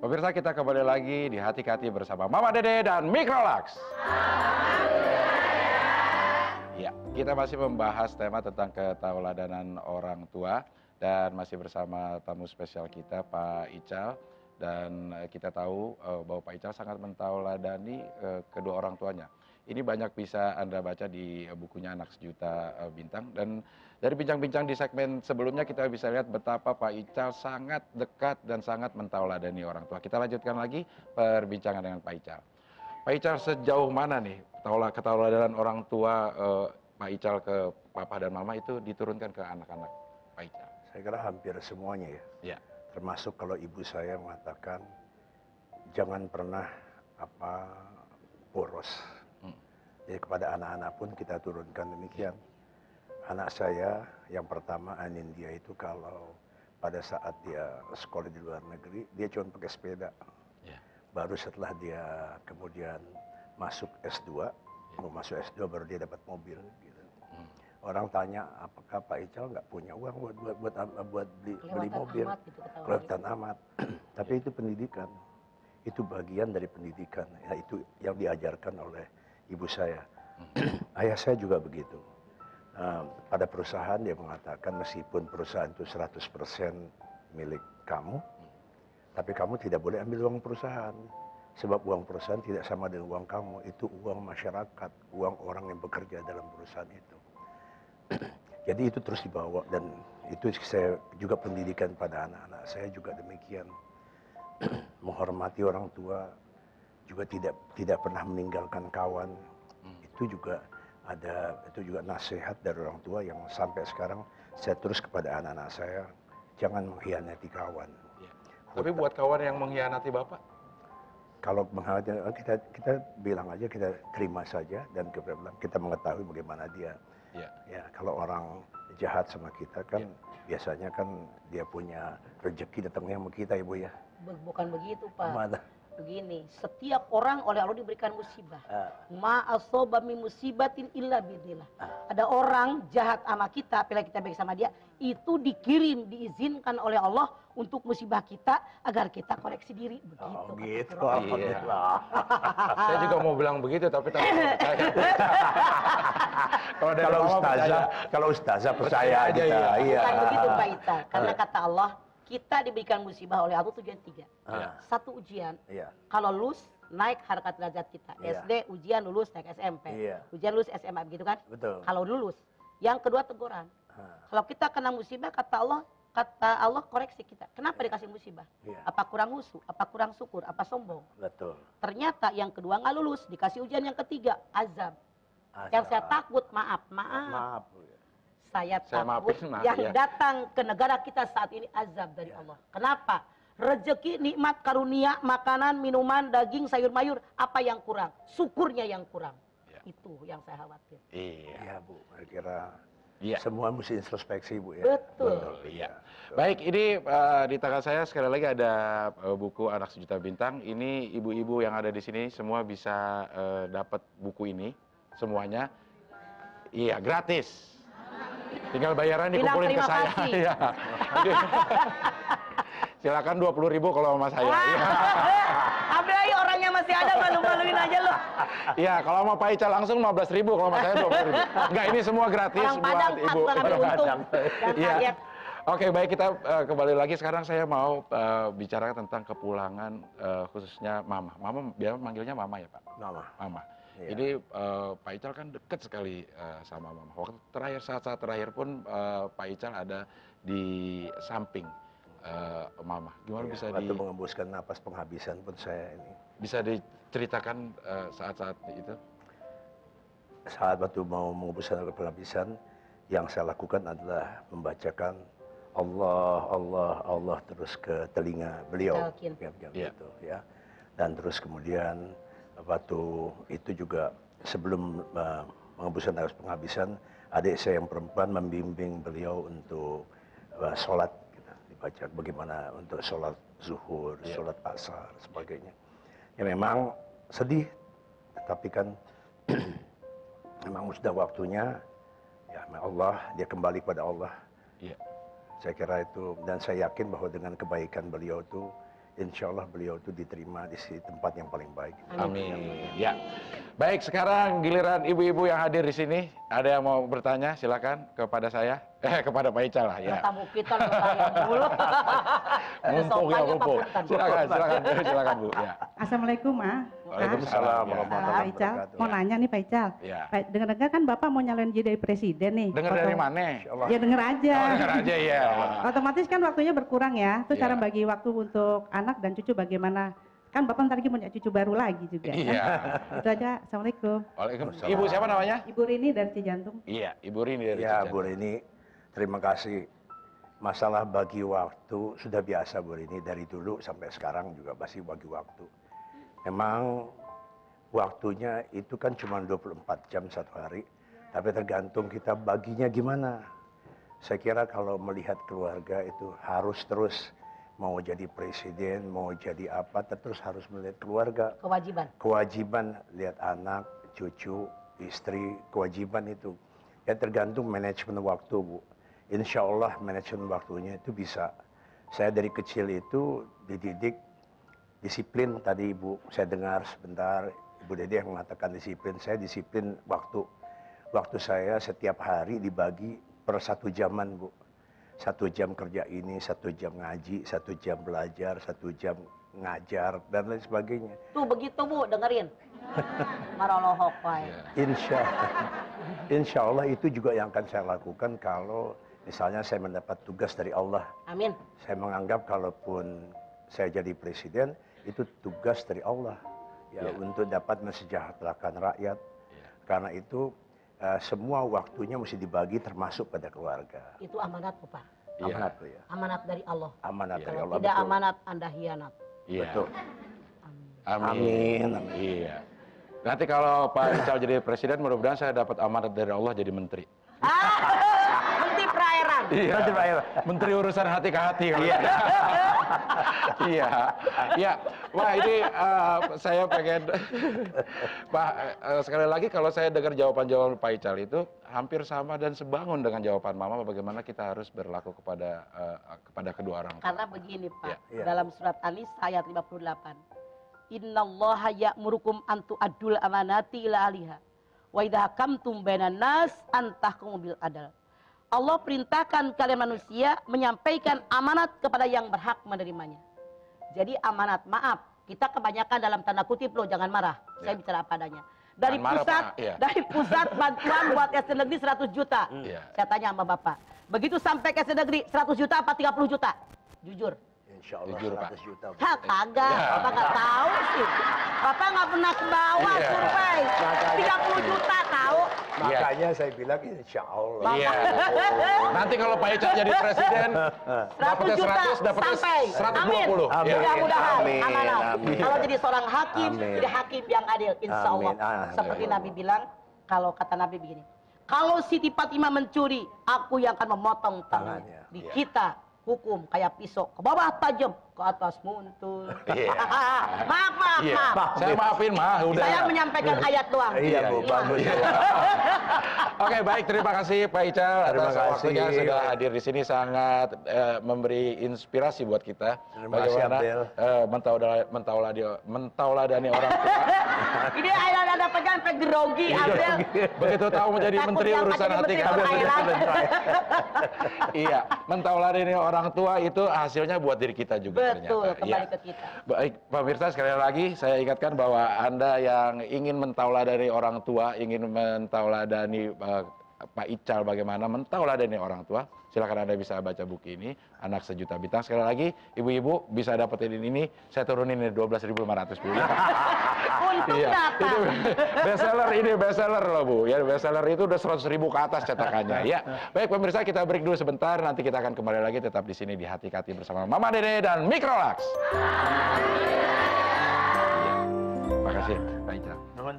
Pemirsa, kita kembali lagi di Hati ke Hati bersama Mama Dede dan Mikrolax. Ya, kita masih membahas tema tentang ketauladanan orang tua dan masih bersama tamu spesial kita Pak Ical, dan kita tahu bahwa Pak Ical sangat mentauladani kedua orang tuanya. Ini banyak bisa Anda baca di bukunya Anak Sejuta Bintang, dan dari bincang-bincang di segmen sebelumnya kita bisa lihat betapa Pak Ical sangat dekat dan sangat mentauladani orang tua. Kita lanjutkan lagi perbincangan dengan Pak Ical. Pak Ical, sejauh mana nih ketauladanan orang tua Pak Ical ke papa dan mama itu diturunkan ke anak-anak Pak Ical? Saya kira hampir semuanya ya. Ya. Termasuk kalau ibu saya mengatakan jangan pernah boros. Jadi kepada anak-anak pun kita turunkan demikian. Anak saya yang pertama Anindya itu kalau pada saat dia sekolah di luar negeri dia cuma pakai sepeda. Ya. Baru setelah dia kemudian masuk S2, mau masuk S2 baru dia dapat mobil. Gitu. Orang tanya apakah Pak Ical nggak punya uang buat beli mobil. Kelewatan amat. Tapi itu pendidikan. Itu bagian dari pendidikan. Ya, itu yang diajarkan oleh ibu saya. Ayah saya juga begitu. Pada perusahaan dia mengatakan meskipun perusahaan itu 100% milik kamu, tapi kamu tidak boleh ambil uang perusahaan. Sebab uang perusahaan tidak sama dengan uang kamu. Itu uang masyarakat, uang orang yang bekerja dalam perusahaan itu. Jadi itu terus dibawa, dan itu saya juga pendidikan pada anak-anak saya juga demikian. Menghormati orang tua, juga tidak pernah meninggalkan kawan. Itu juga nasihat dari orang tua yang sampai sekarang saya terus kepada anak-anak saya, jangan mengkhianati kawan. Ya. Tapi buat kawan yang mengkhianati Bapak? Kalau mengkhianati kita bilang aja, kita terima saja, dan kita mengetahui bagaimana dia. Ya, kalau orang jahat sama kita kan biasanya kan dia punya rezeki datangnya sama kita, Ibu ya. Bukan begitu, Pak. Mana? Begini, setiap orang oleh Allah diberikan musibah. Ma asoba min musibatin illa biidznillah. Ada orang jahat sama kita, apalagi kita baik sama dia, itu dikirim, diizinkan oleh Allah untuk musibah kita agar kita koreksi diri. Begitu. Oh gitu, alhamdulillah. Saya juga mau bilang begitu, tapi tak percaya. Kalau ustazah percaya aja kita. Iya. Bukan begitu, Pak Ita. Karena kata Allah, kita diberikan musibah oleh Allah tujuan 3. Satu ujian, kalau lulus naik harkat derajat kita. SD ujian, lulus naik SMP. Ujian lulus SMA, begitu kan? Betul. Kalau lulus. Yang kedua teguran. Kalau kita kena musibah, kata Allah koreksi kita. Kenapa dikasih musibah? Apa kurang husu? Apa kurang syukur? Apa sombong? Betul. Ternyata yang kedua nggak lulus, dikasih ujian yang ketiga, azab. Yang saya takut, maaf. Saya takut yang datang ke negara kita saat ini azab dari Allah. Kenapa? Rezeki, nikmat, karunia, makanan, minuman, daging, sayur mayur, apa yang kurang? Syukurnya yang kurang. Itu yang saya khawatir. Iya, Bu. Saya kira semua mesti introspeksi, Bu ya. Betul. Iya. Baik, ini di tangan saya sekali lagi ada buku Anak Sejuta Bintang. Ini ibu-ibu yang ada di sini semua bisa dapat buku ini semuanya. Iya, gratis. Tinggal bayaran dikumpulin ke saya. Iya. Silakan 20.000 kalau sama saya. Apalagi orangnya masih ada, malu-maluin aja loh. Iya, kalau sama Pak Ica langsung 15.000, kalau sama saya 20.000. Enggak, ini semua gratis Orang buat Padang, ibu. Iya. Oke, baik, kita kembali lagi. Sekarang saya mau bicara tentang kepulangan khususnya Mama. Mama biar manggilnya Mama ya, Pak? Mama. Ini Pak Ical kan dekat sekali sama Mama. Waktu terakhir, saat terakhir pun Pak Ical ada di samping Mama. Gimana bisa waktu mengembuskan napas penghabisan pun saya ini. Bisa diceritakan saat-saat itu? Saat waktu mau mengembuskan napas penghabisan, yang saya lakukan adalah membacakan Allah terus ke telinga beliau. Gitu, ya. Dan terus kemudian waktu itu juga sebelum mengembuskan napas penghabisan, adik saya yang perempuan membimbing beliau untuk sholat. Dibaca bagaimana untuk sholat zuhur, sholat asar, sebagainya. Ya memang sedih, tapi kan memang sudah waktunya. Ya Allah, dia kembali pada Allah. Saya kira itu, dan saya yakin bahwa dengan kebaikan beliau itu insya Allah beliau itu diterima di tempat yang paling baik. Amin. Ya. Baik, sekarang giliran ibu-ibu yang hadir di sini. Ada yang mau bertanya? Silakan kepada saya. Kepada Pak Ical lah. Ya. Tamu kita bertanya dulu. Mumpung ya, mumpung. Silakan Bu. Ya. Assalamualaikum, Ma. Waalaikumsalam Pak Ical, mau nanya nih Pak Ical. Ya. Dengar-dengar kan Bapak mau nyalonin jadi presiden nih. Dengar dari mana? Ya denger aja. Oh, dengar aja ya. Otomatis kan waktunya berkurang ya. Terus Ya. cara bagi waktu untuk anak dan cucu bagaimana? Kan Bapak ntar lagi punya cucu baru lagi juga. Iya. Kan? Itu aja. Assalamualaikum. Waalaikumsalam. Ibu siapa namanya? Ibu Rini dari Cijantung. Iya, Ibu Rini dari Ya, Cijantung. Bu Rini, terima kasih. Masalah bagi waktu sudah biasa Bu Rini, dari dulu sampai sekarang juga masih bagi waktu. Memang waktunya itu kan cuma 24 jam satu hari, tapi tergantung kita baginya gimana. Saya kira kalau melihat keluarga itu harus terus, mau jadi presiden, mau jadi apa, terus harus melihat keluarga. Kewajiban. Kewajiban lihat anak, cucu, istri, kewajiban itu. Ya tergantung manajemen waktu, Bu. Insya Allah manajemen waktunya itu bisa. Saya dari kecil itu dididik disiplin tadi Ibu. Saya dengar sebentar Ibu Dede yang mengatakan disiplin. Saya disiplin waktu. Waktu saya setiap hari dibagi per 1 jaman, Bu. 1 jam kerja ini, 1 jam ngaji, 1 jam belajar, 1 jam ngajar, dan lain sebagainya. Tuh begitu Bu, dengerin. Marolohok wae. Insya Allah itu juga yang akan saya lakukan kalau misalnya saya mendapat tugas dari Allah. Amin. Saya menganggap kalaupun saya jadi presiden, itu tugas dari Allah. Ya, untuk dapat mensejahterakan rakyat. Karena itu semua waktunya mesti dibagi termasuk pada keluarga. Itu amanat Pak. Amanat tuh ya. Amanat dari Allah. Amanat dari Kalau Allah. tidak betul. amanat Anda hianat. Iya. Betul. Amin. Amin. Iya. Nanti kalau Pak Ical jadi presiden, mudah-mudahan saya dapat amanat dari Allah jadi menteri. Menteri perairan. Iya. Menteri urusan hati ke hati. Iya. Iya. Iya. Wah ini saya pengen Pak sekali lagi kalau saya dengar jawaban-jawaban Pak Ical itu hampir sama dan sebangun dengan jawaban Mama bagaimana kita harus berlaku kepada kedua orang tua. Karena begini Pak, Ya. dalam surat An-Nisa ayat 58. Innallaha ya'murukum an tu'addul amanati ila ahliha. Wa idza hakamtum bainan nas an tahkumu bil adl. Allah perintahkan kalian manusia menyampaikan amanat kepada yang berhak menerimanya. Jadi amanat, maaf, kita kebanyakan dalam tanda kutip loh, jangan marah. Saya bicara apa adanya. Dari Jangan marah, pusat, Pak. Iya. dari pusat bantuan buat SD negeri 100 juta. Iya. Saya tanya sama Bapak, begitu sampai ke SD negeri 100 juta apa 30 juta? Jujur. Insya Allah Jujur, Pak. 100 juta. Hah, kagak, Ya. Bapak nggak tahu sih. Bapak nggak pernah ke bawah Iya. survei. 30 juta tahu. Iya. Makanya saya bilang insya Allah. Iya. Nanti kalau Pak Ical jadi presiden, 100 dapatnya juta 100, dapatnya sampai. 120. Amin. Iya. Mudah-mudahan Amin. amanah. Amin. Kalau jadi seorang hakim, Amin. jadi hakim yang adil, insya Allah. Amin. Amin. Seperti Nabi bilang, kalau kata Nabi begini, kalau Siti Fatimah mencuri, aku yang akan memotong tangannya. Tangannya. Di Iya. kita hukum kayak pisau, ke bawah tajam, ke atas muntul. Iya. Maaf. Iya. Saya maafin mah, udah. Saya menyampaikan ayat doang. Iya, Bu, bagus. Oke, baik, terima kasih Pak Ical Terima atas kasih. waktunya sudah hadir di sini, sangat memberi inspirasi buat kita. Terima kasih, Abdel. Mentauladani orang tua. Ini ada pegang sampai grogi, Abdel. Begitu tahu menjadi Takut menteri diangkat urusan jadi hati menteri kami. perairan. Iya, mentauladani orang tua itu hasilnya buat diri kita juga Betul, ternyata. kembali Iya. ke kita. Baik, pemirsa sekali lagi saya ingatkan bahwa Anda yang ingin mentauladani orang tua, ingin mentauladani Pak Ical bagaimana mentauladani orang tua, silakan Anda bisa baca buku ini, Anak Sejuta Bintang. Sekali lagi, ibu-ibu bisa dapetin ini, saya turunin ini 12.500 Bu. Untung Iya, berapa? itu bestseller, ini bestseller loh Bu. Ya, bestseller itu udah 100.000 ke atas cetakannya. Ya, baik pemirsa, kita break dulu sebentar. Nanti kita akan kembali lagi tetap di sini di Hati Kati bersama Mama Dede dan Mikrolax. Terima kasih, Pak Ical. Nuhun.